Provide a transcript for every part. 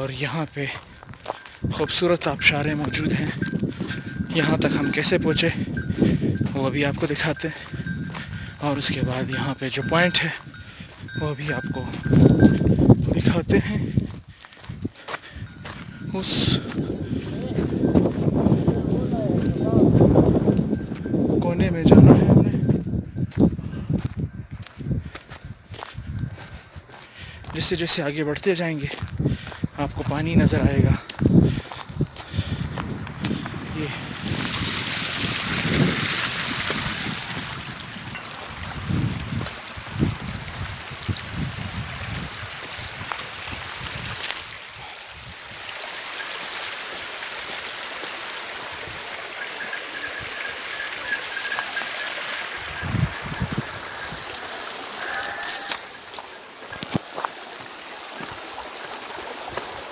और यहाँ पे खूबसूरत आबशारें मौजूद हैं। यहाँ तक हम कैसे पहुँचे वो अभी आपको दिखाते हैं, और उसके बाद यहाँ पे जो पॉइंट है वो भी आपको दिखाते हैं। उस कोने में जाना है हमें। जैसे जैसे आगे बढ़ते जाएंगे आपको पानी नज़र आएगा। ये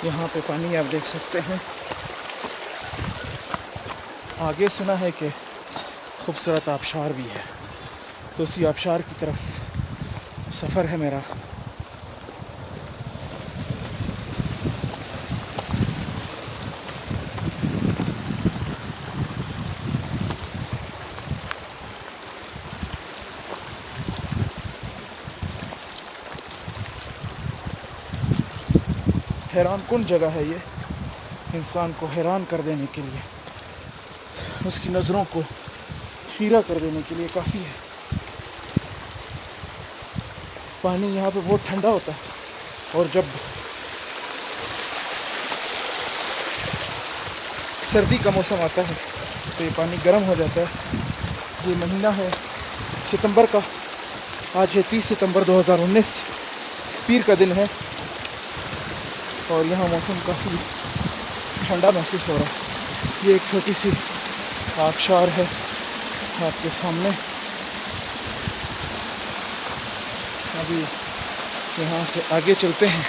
यहाँ पे पानी आप देख सकते हैं। आगे सुना है कि खूबसूरत आबशार भी है, तो उसी आबशार की तरफ सफ़र है मेरा। हैरान कुन जगह है ये, इंसान को हैरान कर देने के लिए, उसकी नज़रों को खीरा कर देने के लिए काफ़ी है। पानी यहाँ पे बहुत ठंडा होता है, और जब सर्दी का मौसम आता है तो ये पानी गर्म हो जाता है। ये महीना है सितंबर का, आज है 30 सितंबर 2019, पीर का दिन है, और यहाँ मौसम काफ़ी ठंडा महसूस हो रहा है। ये एक छोटी सी आबशार है आपके सामने। अभी यहाँ से आगे चलते हैं।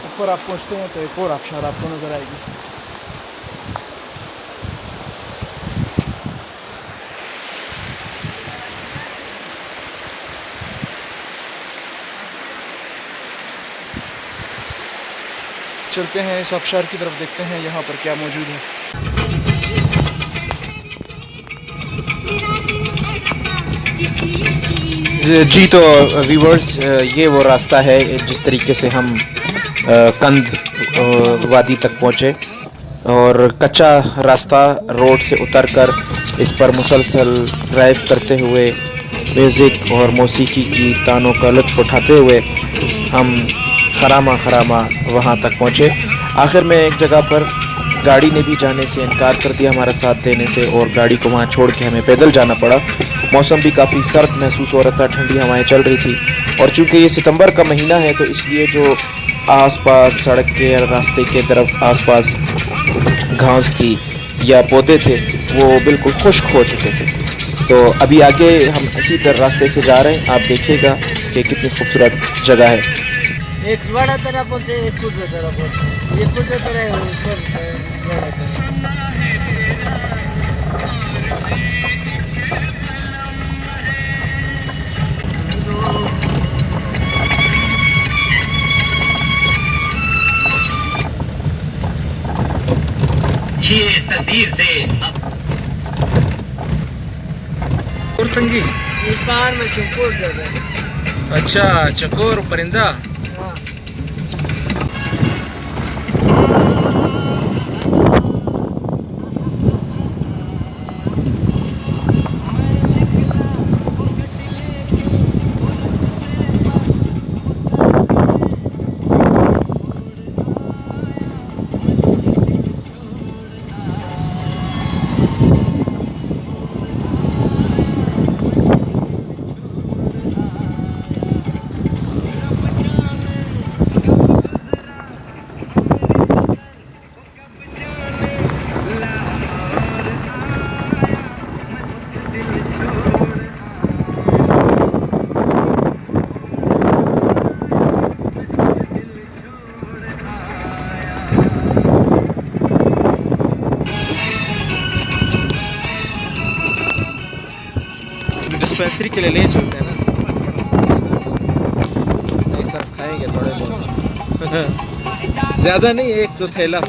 ऊपर आप पहुँचते हैं तो एक और आबशार आपको नज़र आएगी। चलते हैं इस आबशार की तरफ, देखते हैं यहाँ पर क्या मौजूद है। जी तो व्यूवर्स, ये वो रास्ता है जिस तरीके से हम कंध वादी तक पहुँचे, और कच्चा रास्ता रोड से उतरकर इस पर मुसलसल ड्राइव करते हुए म्यूज़िक और मौसीकी की तानों का लुत्फ़ उठाते हुए हम खरामा खरामा वहाँ तक पहुँचे। आखिर में एक जगह पर गाड़ी ने भी जाने से इनकार कर दिया हमारा साथ देने से, और गाड़ी को वहाँ छोड़ के हमें पैदल जाना पड़ा। मौसम भी काफ़ी सर्द महसूस हो रहा था, ठंडी हवाएं चल रही थी, और चूँकि ये सितंबर का महीना है तो इसलिए जो आसपास सड़क के रास्ते के तरफ आसपास घास थी या पौधे थे वो बिल्कुल खुश्क हो चुके थे। तो अभी आगे हम इसी तरह रास्ते से जा रहे हैं, आप देखिएगा कि कितनी खूबसूरत जगह है। एक बड़ा तरह बोलते हैं, एक कुछ तरह बोलते हैं, ये कुछ तरह है ऊपर बड़ा तरह। ये तकदीर से और तंगी, इस पहाड़ में चौकोर ज्यादा है। अच्छा, चकोर परिंदा। हाँ। डिस्पेंसरी के लिए ले चलते हैं ना। नहीं सर, खाएंगे थोड़े बहुत। ज़्यादा नहीं, एक तो थैला।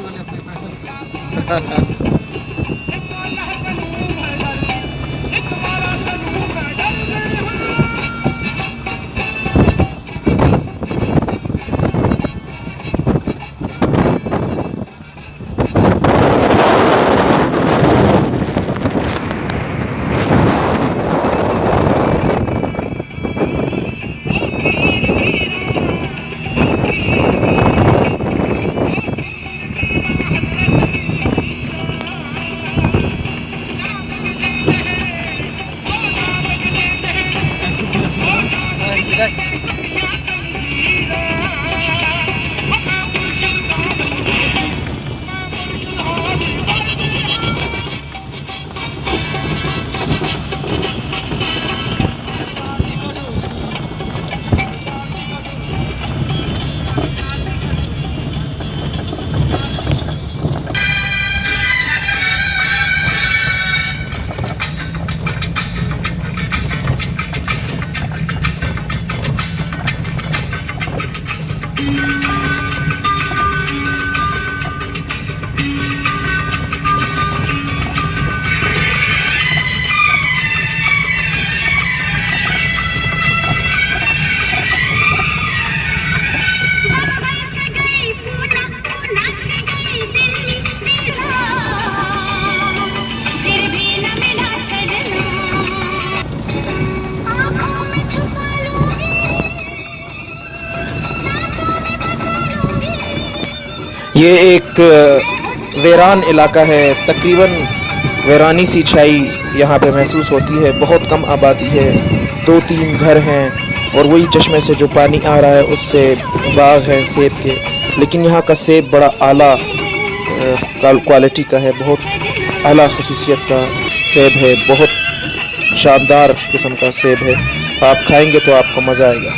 ये एक वीरान इलाका है, तकरीबन वीरानी सी छाई यहाँ पे महसूस होती है। बहुत कम आबादी है, 2-3 घर हैं और वही चश्मे से जो पानी आ रहा है उससे बाग हैं सेब के। लेकिन यहाँ का सेब बड़ा आला क्वालिटी का है, बहुत आला खसूसियत का सेब है, बहुत शानदार किस्म का सेब है। आप खाएंगे तो आपको मज़ा आएगा।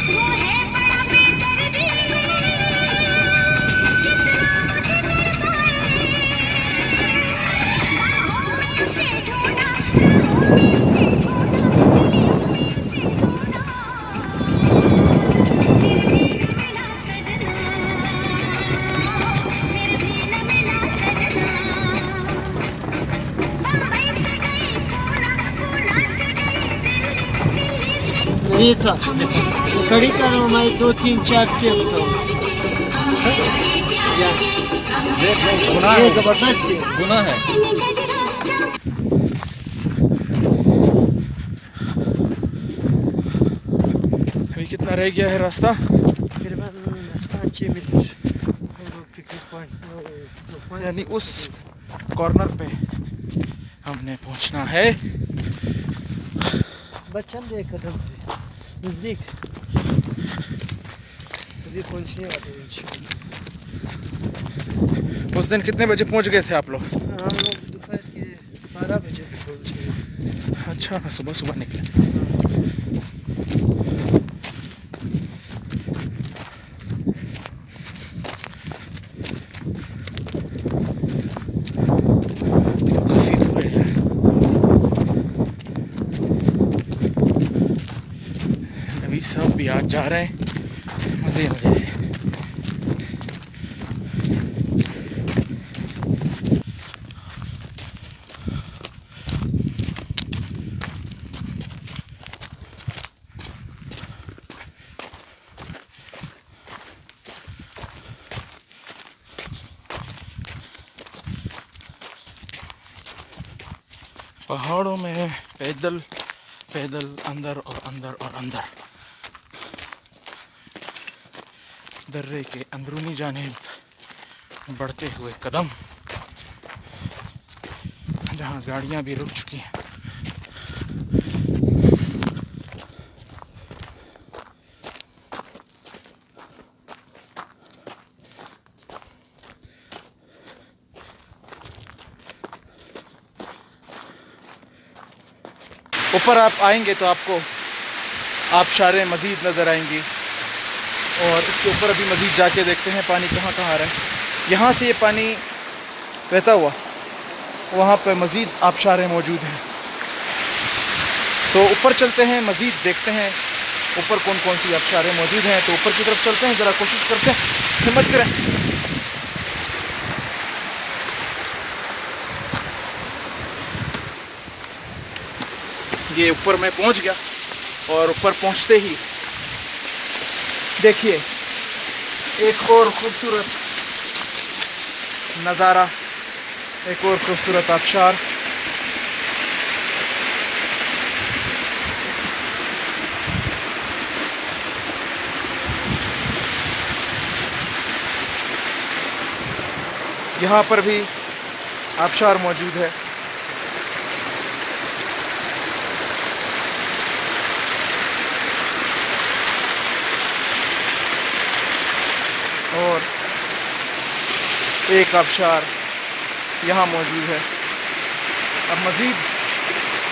कड़ी करो मैं 2-3-4 से बताऊँ। ये जबरदस्त से गुना है। अभी कितना रह गया है रास्ता? यानी उस कॉर्नर पे हमने पहुंचना है। बच्चन देख कदम नजदीक अभी पहुंचने वाले हैं इंशाल्लाह। उस दिन कितने बजे पहुंच गए थे आप लोग? हम लोग दोपहर के 12 बजे पहुंच गए। अच्छा, सुबह सुबह निकले। काफी दूर है। अभी सब भी आज जा रहे हैं मजे मजे से। पहाड़ों में पैदल पैदल अंदर और अंदर और अंदर, दर्रे के अंदरूनी जानिब बढ़ते हुए कदम, जहाँ गाड़ियाँ भी रुक चुकी हैं। ऊपर आप आएंगे तो आपको आबशारें मज़ीद नज़र आएंगी और इसके ऊपर अभी मज़ीद जाके देखते हैं पानी कहाँ कहाँ आ रहा है। यहाँ से ये पानी बहता हुआ वहाँ पर मज़ीद आबशारें मौजूद हैं। तो ऊपर चलते हैं, मज़ीद देखते हैं ऊपर कौन कौन सी आबशारें मौजूद हैं। तो ऊपर की तरफ चलते हैं, ज़रा कोशिश करते हैं, हिम्मत करें। ये ऊपर मैं पहुंच गया और ऊपर पहुंचते ही देखिए एक और खूबसूरत नज़ारा, एक और खूबसूरत आबशार। यहाँ पर भी आबशार मौजूद है। और एक आबशार यहाँ मौजूद है। अब मज़ीद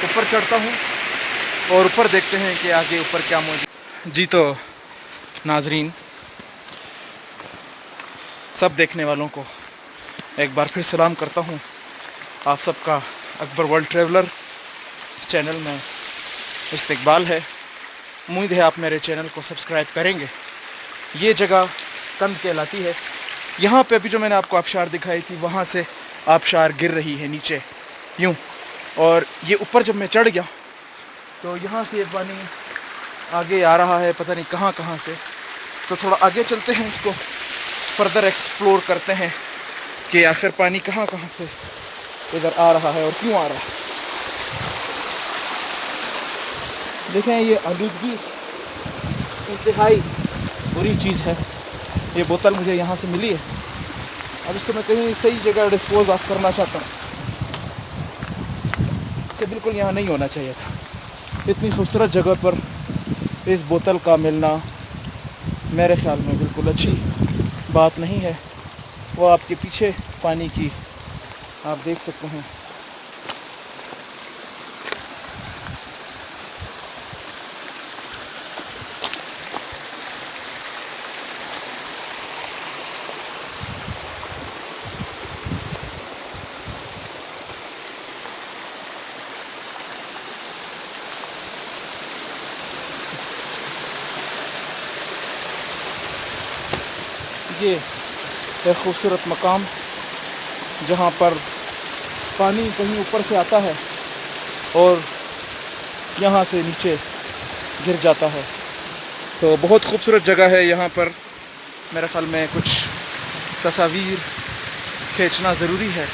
ऊपर चढ़ता हूँ और ऊपर देखते हैं कि आगे ऊपर क्या मौजूद। जी तो नाजरीन, सब देखने वालों को एक बार फिर सलाम करता हूँ। आप सबका अकबर वर्ल्ड ट्रैवलर चैनल में इस्तकबाल है। उम्मीद है आप मेरे चैनल को सब्सक्राइब करेंगे। ये जगह कंद कहलाती है। यहाँ पे अभी जो मैंने आपको आबशार दिखाई थी, वहाँ से आबशार गिर रही है नीचे यूँ। और ये ऊपर जब मैं चढ़ गया तो यहाँ से ये पानी आगे आ रहा है, पता नहीं कहाँ कहाँ से। तो थोड़ा आगे चलते हैं, उसको फर्दर एक्सप्लोर करते हैं कि आखिर पानी कहाँ कहाँ से इधर आ रहा है और क्यों आ रहा है। देखें, ये आलूदगी इंतहाई बुरी चीज़ है। ये बोतल मुझे यहाँ से मिली है, अब इसको मैं कहीं सही जगह डिस्पोज ऑफ करना चाहता हूँ। इसे बिल्कुल यहाँ नहीं होना चाहिए था। इतनी खूबसूरत जगह पर इस बोतल का मिलना मेरे ख्याल में बिल्कुल अच्छी बात नहीं है। वो आपके पीछे पानी की आप देख सकते हैं। ये एक खूबसूरत मकाम जहाँ पर पानी कहीं ऊपर से आता है और यहाँ से नीचे गिर जाता है। तो बहुत खूबसूरत जगह है। यहाँ पर मेरे ख्याल में कुछ तस्वीर खींचना ज़रूरी है।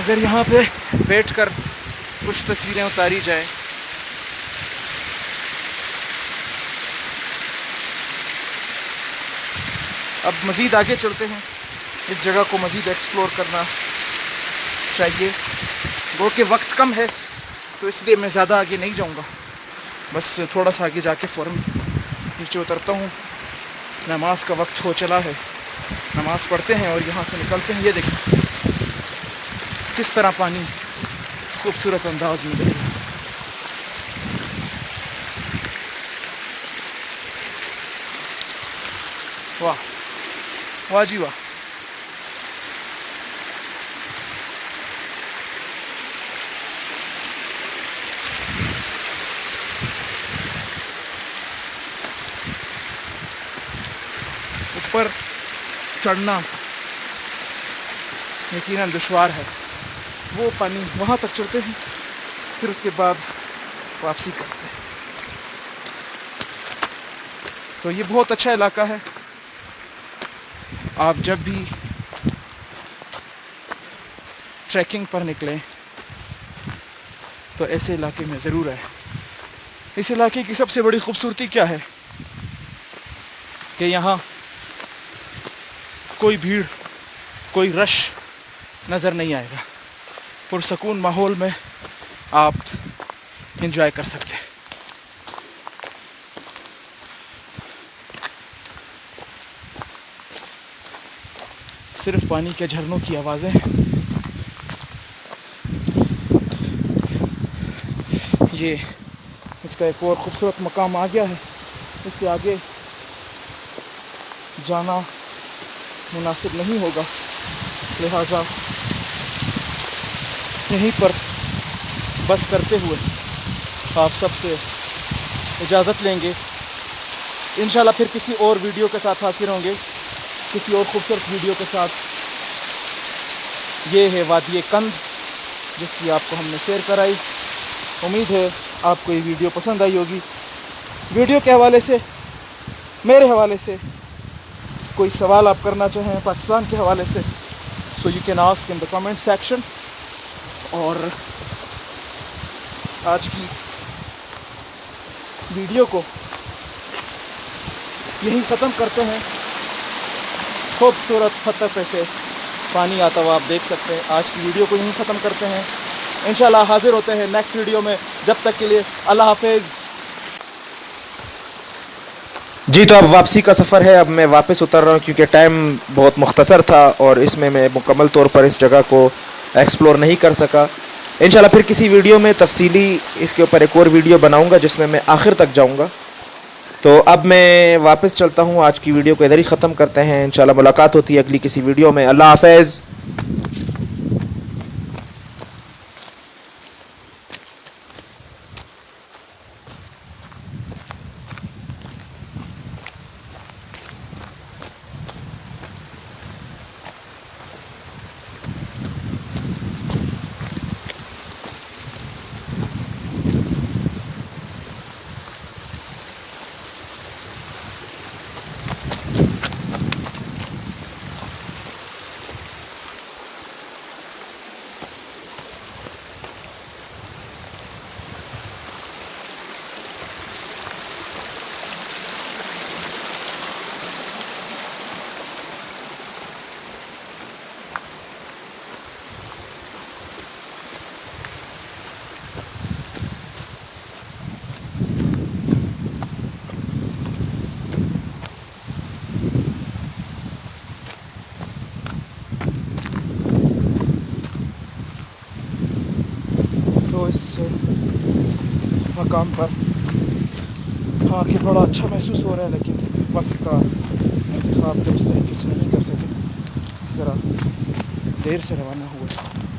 अगर यहाँ पे बैठकर कुछ तस्वीरें उतारी जाए। अब मज़ीद आगे चलते हैं, इस जगह को मज़ीद एक्सप्लोर करना चाहिए। गो के वक्त कम है तो इसलिए मैं ज़्यादा आगे नहीं जाऊंगा, बस थोड़ा सा आगे जाके फ़ौरन नीचे उतरता हूँ। नमाज का वक्त हो चला है, नमाज़ पढ़ते हैं और यहाँ से निकलते हैं। ये देखिए किस तरह पानी खूबसूरत अंदाज में बह रहा है। वाह वाह जी वाह। ऊपर चढ़ना यकीनन दुश्वार है। वो पानी वहाँ तक चलते हैं, फिर उसके बाद वापसी करते हैं। तो ये बहुत अच्छा इलाका है। आप जब भी ट्रैकिंग पर निकलें तो ऐसे इलाके में ज़रूर आए। इस इलाके की सबसे बड़ी खूबसूरती क्या है कि यहाँ कोई भीड़, कोई रश नज़र नहीं आएगा। पुरसकून माहौल में आप एंजॉय कर सकते हैं। सिर्फ पानी के झरनों की आवाज़ें। ये इसका एक और ख़ूबसूरत मकाम आ गया है। इससे आगे जाना मुनासिब नहीं होगा, लिहाजा यहीं पर बस करते हुए आप सबसे इजाज़त लेंगे। इंशाल्लाह फिर किसी और वीडियो के साथ हाजिर होंगे, किसी और खूबसूरत वीडियो के साथ। ये है वादी कंद जिसकी आपको हमने शेयर कराई। उम्मीद है आपको ये वीडियो पसंद आई होगी। वीडियो के हवाले से, मेरे हवाले से कोई सवाल आप करना चाहें पाकिस्तान के हवाले से, so you can ask in the comment section. और आज की वीडियो को यहीं ख़त्म करते हैं। खूबसूरत खतर पे से पानी आता हुआ आप देख सकते हैं। आज की वीडियो को यहीं ख़त्म करते हैं। इंशाल्लाह हाजिर होते हैं नेक्स्ट वीडियो में। जब तक के लिए अल्लाह हाफिज़। जी, तो अब वापसी का सफ़र है। अब मैं वापस उतर रहा हूँ क्योंकि टाइम बहुत मुख्तसर था और इसमें मैं मुकम्मल तौर पर इस जगह को एक्सप्लोर नहीं कर सका। इंशाल्लाह फिर किसी वीडियो में तफसीली इसके ऊपर एक और वीडियो बनाऊँगा जिसमें मैं आखिर तक जाऊँगा। तो अब मैं वापस चलता हूँ। आज की वीडियो को इधर ही ख़त्म करते हैं। इंशाल्लाह मुलाकात होती है अगली किसी वीडियो में। अल्लाह हाफ़िज़। तो इस मकाम पर आके बड़ा अच्छा महसूस हो रहा है, लेकिन वक्त का इंतखाब तो इस तरीके से नहीं कर सके। ज़रा देर से रवाना हुआ।